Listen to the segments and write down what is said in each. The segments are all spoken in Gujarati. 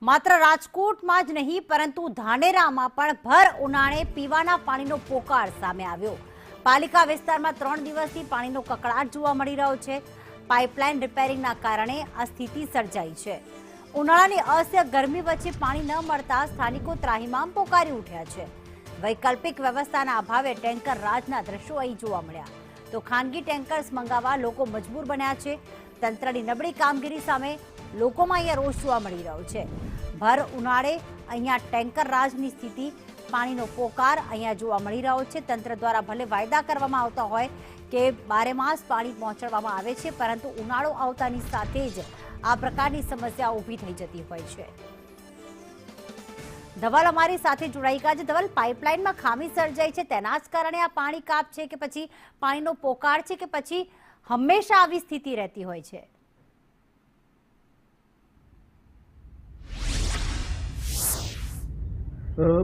માત્ર રાજકોટમાં જ નહીં પરંતુ ધાનેરામાં પણ ભર ઉનાળે પીવાના પાણીનો પોકાર સામે આવ્યો। પાલિકા વિસ્તારમાં 3 દિવસથી પાણીનો કકળાટ જોવા મળી રહ્યો છે। પાઇપલાઇન રિપેરિંગના કારણે આ સ્થિતિ સર્જાઈ છે। ઉનાળાની અસહ્ય ગરમી વચ્ચે પાણી ન મળતા સ્થાનિકો ત્રાહિમામ પોકારી ઉઠ્યા છે। વૈકલ્પિક વ્યવસ્થાના અભાવે ટેન્કર રાજના દ્રશ્યો અહીં જોવા મળ્યા તો ખાનગી ટેન્કર્સ મંગાવવા લોકો મજબૂર બન્યા છે। તંત્રની નબળી કામગીરી સામે લોકોમાં અહીંયા રોષ જોવા મળી રહ્યો છે। ભર ઉનાળે અહીંયા ટેન્કર રાજની સ્થિતિ, પાણીનો પોકાર અહીંયા જોવા મળી રહ્યો છે। તંત્ર દ્વારા ભલે વાયદા કરવામાં આવતા હોય કે 12 માસ પાણી પહોંચાડવામાં આવે છે, પરંતુ ઉનાળો આવતાની સાથે જ આ પ્રકારની સમસ્યા ઊભી થઈ જતી હોય છે। ધવલ અમારી સાથે જોડાઈ ગયા છે। ધવલ, પાઇપલાઇનમાં ખામી સર્જાઈ છે, તેના જ કારણે આ પાણી કાપ છે કે પછી પાણીનો પોકાર છે કે પછી હંમેશા આવી સ્થિતિ રહેતી હોય છે?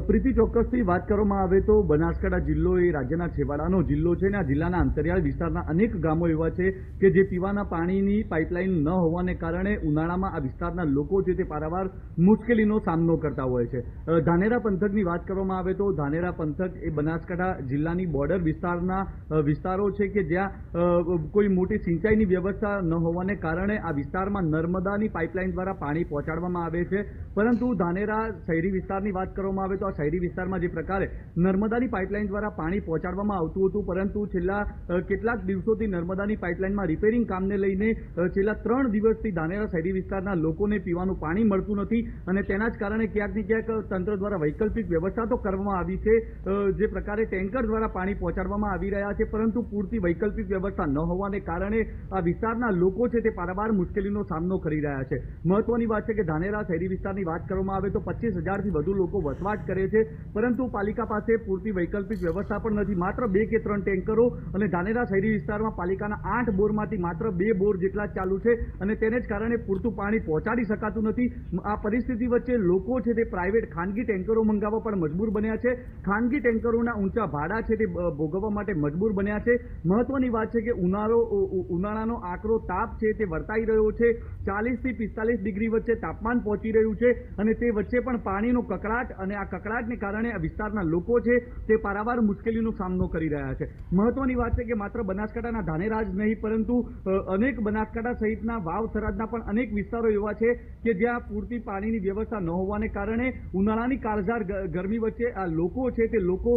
પ્રીતિ, ચોક્કસથી વાત કરવામાં આવે તો બનાસકાંઠા જિલ્લો એ રાજ્યના છેવાડાનો જિલ્લો છે અને આ જિલ્લાના અંતરિયાળ વિસ્તારના અનેક ગામો એવા છે કે જે પીવાના પાણીની પાઇપલાઇન ન હોવાને કારણે ઉનાળામાં આ વિસ્તારના લોકો છે તે પારાવાર મુશ્કેલીનો સામનો કરતા હોય છે। ધાનેરા પંથકની વાત કરવામાં આવે તો ધાનેરા પંથક એ બનાસકાંઠા જિલ્લાની બોર્ડર વિસ્તારના વિસ્તારો છે કે જ્યાં કોઈ મોટી સિંચાઈની વ્યવસ્થા ન હોવાને કારણે આ વિસ્તારમાં નર્મદાની પાઇપલાઇન દ્વારા પાણી પહોંચાડવામાં આવે છે, પરંતુ ધાનેરા શહેરી વિસ્તારની વાત કરવામાં આવે તો આ શહેરી વિસ્તારમાં જે પ્રકારે નર્મદાની પાઇપલાઇન દ્વારા પાણી પહોંચાડવામાં આવતું હતું, પરંતુ છેલ્લા કેટલાક દિવસોથી નર્મદાની પાઇપલાઇનમાં રિપેરિંગ કામને લઈને છેલ્લા 3 દિવસથી ધાનેરા શહેરી વિસ્તારના લોકોને પીવાનું પાણી મળતું નથી અને તેના જ કારણે ક્યાંક ને ક્યાંક તંત્ર દ્વારા વૈકલ્પિક વ્યવસ્થા તો કરવામાં આવી છે, જે પ્રકારે ટેન્કર દ્વારા પાણી પહોંચાડવામાં આવી રહ્યા છે, પરંતુ પૂરતી વૈકલ્પિક વ્યવસ્થા ન હોવાને કારણે આ વિસ્તારના લોકો છે તે પારાવાર મુશ્કેલીનો સામનો કરી રહ્યા છે। મહત્વની વાત છે કે ધાનેરા શહેરી વિસ્તારની વાત કરવામાં આવે તો 25,000થી વધુ લોકો વસવાટ કરે છે, પરંતુ પાલિકા પાસે પૂરતી વૈકલ્પિક વ્યવસ્થા પણ નથી। માત્ર 2 કે 3 ટેન્કરો અને ધાનેરા શહેરી વિસ્તારમાં પાલિકાના 8 બોરમાંથી માત્ર 2 બોર જેટલા જ ચાલુ છે અને તેને જ કારણે પૂરતું પાણી પહોંચાડી શકાતું નથી। આ પરિસ્થિતિ વચ્ચે લોકો છે તે પ્રાઇવેટ ખાનગી ટેન્કરો મંગાવવા પણ મજબૂર બન્યા છે। ખાનગી ટેન્કરોના ઊંચા ભાડા છે તે ભોગવવા માટે મજબૂર બન્યા છે। મહત્વની વાત છે કે ઉનાળાનો આકરો તાપ છે તે વર્તાઈ રહ્યો છે। 40 થી 45 ડિગ્રી વચ્ચે તાપમાન પહોંચી રહ્યું છે અને તે વચ્ચે પણ પાણીનો કકળાટ અને આ કકળાટને કારણે આ વિસ્તારના લોકો છે તે પારાવાર મુશ્કેલીનો સામનો કરી રહ્યા છે। મહત્વની વાત છે કે માત્ર બનાસકાંઠાના ધાનેરા જ નહીં, પરંતુ અનેક બનાસકાંઠા સહિતના વાવ થરાદના પણ અનેક વિસ્તારો એવા છે કે જ્યાં પૂરતી પાણીની વ્યવસ્થા ન હોવાને કારણે ઉનાળાની કાળઝાળ ગરમી વચ્ચે આ લોકો છે તે લોકો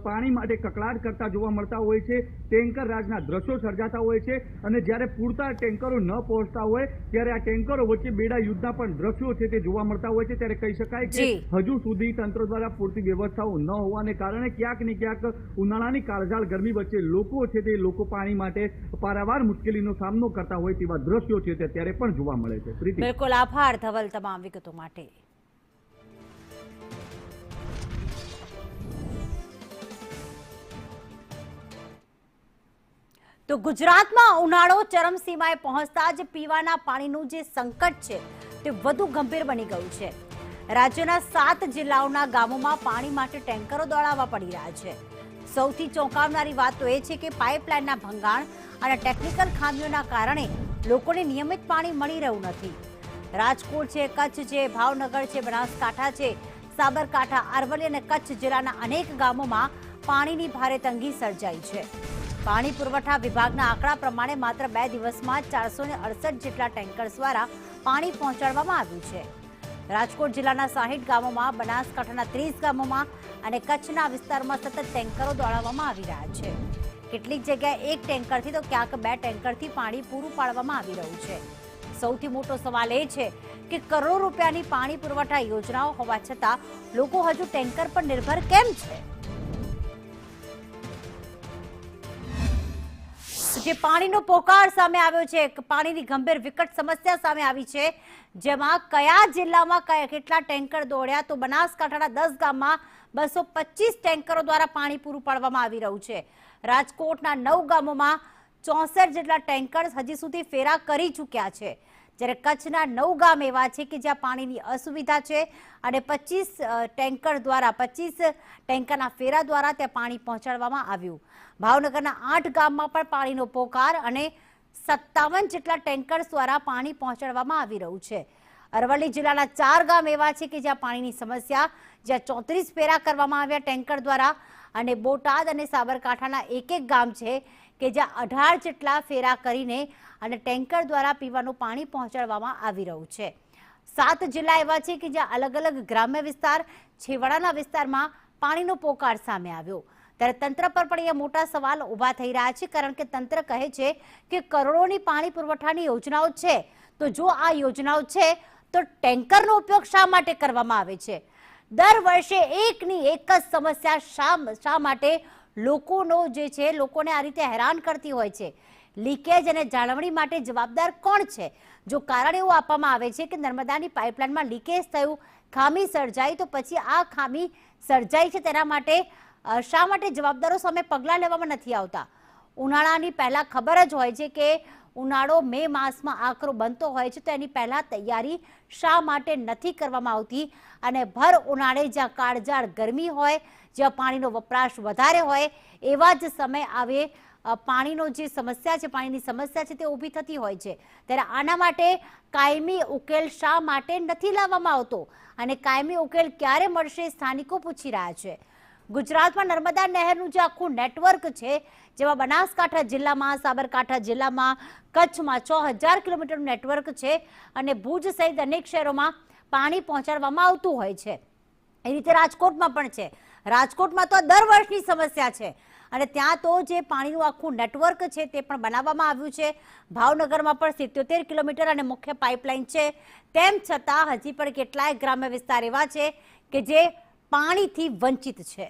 પાણી માટે કકળાટ કરતા જોવા મળતા હોય છે। ટેન્કર રાજના દ્રશ્યો સર્જાતા હોય છે અને જ્યારે પૂરતા ટેન્કરો ન પહોંચતા હોય ત્યારે આ ટેન્કરો વચ્ચે બેડા યુદ્ધના પણ દ્રશ્યો છે તે જોવા મળતા હોય છે। ત્યારે કહી શકાય કે હજુ સુધી તંત્ર દ્વારા પૂરતી વ્યવસ્થાઓ ન હોવાને કારણે ક્યાંક ને ક્યાંક ઉનાળાની કાળઝાળ ગરમી વચ્ચે લોકો છે તે લોકો પાણી માટે પારાવાર મુશ્કેલીનો સામનો કરતા હોય તેવા દ્રશ્યો છે તે અત્યારે પણ જોવા મળે છે। પ્રીતિ, બિલકુલ આભાર ધવલ તમામ વિગતો માટે। તો ગુજરાતમાં ઉનાળો ચરમસીમાએ પહોંચતા જ પીવાના પાણીનું જે સંકટ છે તે વધુ ગંભીર બની ગયું છે। રાજ્યના 7 જિલ્લાઓના ગામોમાં પાણી માટે ટેન્કરો દોડાવવા પડી રહ્યા છે। સૌથી ચોંકાવનારી વાત તો એ છે કે પાઇપલાઇનના ભંગાણ અને ટેકનિકલ ખામીઓના કારણે લોકોને નિયમિત પાણી મળી રહ્યું નથી। રાજકોટ છે, કચ્છ છે, ભાવનગર છે, બનાસકાંઠા છે, સાબરકાંઠા, અરવલ્લી અને કચ્છ જિલ્લાના અનેક ગામોમાં પાણીની ભારે તંગી સર્જાઈ છે। પાણી પુરવઠા વિભાગના આંકડા પ્રમાણે માત્ર 2 દિવસમાં 468 જેટલા ટેન્કર્સ દ્વારા પાણી પહોંચાડવામાં આવ્યું છે। રાજકોટ જિલ્લાના 60 ગામોમાં, બનાસકાંઠાના 30 ગામોમાં અને કચ્છના વિસ્તારમાં સતત ટેન્કરો દોડાવવામાં આવી રહ્યા છે। કેટલીક જગ્યાએ 1 ટેન્કરથી તો ક્યાંક 2 ટેન્કરથી પાણી પૂરું પાડવામાં આવી રહ્યું છે। સૌથી મોટો સવાલ એ છે કે કરોડો રૂપિયાની પાણી પુરવઠા યોજનાઓ હોવા છતાં લોકો હજુ ટેન્કર પર નિર્ભર કેમ છે? જે પાણીનો પોકાર સામે આવ્યો છે, પાણીની ગંભીર વિકટ સમસ્યા સામે આવી છે, જેમાં કયા જિલ્લામાં કેટલા ટેન્કર દોડ્યા તો બનાસકાંઠાના 10 ગામમાં 225 ટેન્કરો દ્વારા પાણી પૂરું પાડવામાં આવી રહ્યું છે। રાજકોટના 9 ગામોમાં 64 જેટલા ટેન્કર્સ હજી સુધી ફેરા કરી ચૂક્યા છે, જ્યારે કચ્છના 9 ગામ એવા છે કે જ્યાં પાણીની અસુવિધા છે અને 25 ટેન્કરના ફેરા દ્વારા ત્યાં પાણી પહોંચાડવામાં આવ્યું। ભાવનગરના 8 ગામમાં પણ પાણીનો પોકાર અને 57 જેટલા ટેન્કર્સ દ્વારા પાણી પહોંચાડવામાં આવી રહ્યું છે। અરવલ્લી જિલ્લાના 4 ગામ એવા છે કે જ્યાં પાણીની સમસ્યા, જ્યાં 34 ફેરા કરવામાં આવ્યા ટેન્કર દ્વારા, અને બોટાદ અને સાબરકાંઠાના એક ગામ છે કે જ્યાં 18 જેટલા ફેરા કરીને અને ટેન્કર દ્વારા પીવાનું પાણી પહોંચાડવામાં આવી રહ્યું છે. 7 જિલ્લા એવા છે કે જ્યાં અલગ અલગ ગ્રામ્ય વિસ્તાર, છેવાડાના વિસ્તારમાં પાણીનો પોકાર સામે આવ્યો. ત્યારે તંત્ર પર પણ અહીંયા મોટા સવાલ ઊભા થઈ રહ્યા છે, કારણ કે તંત્ર કહે છે કે કરોડોની પાણી પુરવઠાની યોજનાઓ છે, તો જો આ યોજનાઓ છે તો ટેન્કરનો ઉપયોગ શા માટે કરવામાં આવે છે? દર વર્ષે એકની એક જ સમસ્યા શા માટે લોકોને આ રીતે હેરાન કરતી હોય છે? લીકેજ અને જાળવણી માટે જવાબદાર કોણ છે? જો કારણ એવું આપવામાં આવે છે કે નર્મદાની પાઇપલાઇનમાં લીકેજ થયું, ખામી સર્જાઈ, તો પછી આ ખામી સર્જાઈ છે તેના માટે શા માટે જવાબદારો સામે પગલાં લેવામાં નથી આવતા? ઉનાળાની પહેલા ખબર જ હોય છે કે ઉનાળો મે માસમાં આકરો બનતો હોય છે, તો એની પહેલા તૈયારી શા માટે નથી કરવામાં આવતી? અને ભર ઉનાળે જ્યાં કાળઝાળ ગરમી હોય, જ્યાં પાણીનો વપરાશ વધારે હોય, એવા જ સમય આવે પાણીનો જે સમસ્યા છે, પાણીની સમસ્યા છે તે ઊભી થતી હોય છે. ત્યારે આના માટે કાયમી ઉકેલ શા માટે નથી લાવવામાં આવતો, અને કાયમી ઉકેલ ક્યારે મળશે? સ્થાનિકો પૂછી રહ્યા છે. ગુજરાતમાં નર્મદા નહેરનું જે આખું નેટવર્ક છે, જેમાં બનાસકાંઠા જિલ્લામાં, સાબરકાંઠા જિલ્લામાં, કચ્છમાં 6000 કિલોમીટરનું નેટવર્ક છે, અને ભુજ સહિત અનેક શહેરોમાં પાણી પહોંચાડવામાં આવતું હોય છે. એ રીતે રાજકોટમાં પણ છે. રાજકોટમાં તો દર વર્ષની સમસ્યા છે, અને ત્યાં તો જે પાણીનું આખું નેટવર્ક છે તે પણ બનાવવામાં આવ્યું છે. ભાવનગરમાં પણ 77 કિલોમીટર અને મુખ્ય પાઇપલાઇન છે. તેમ છતાં હજી પણ કેટલાય ગ્રામ્ય વિસ્તાર એવા છે કે જે પાણીથી વંચિત છે.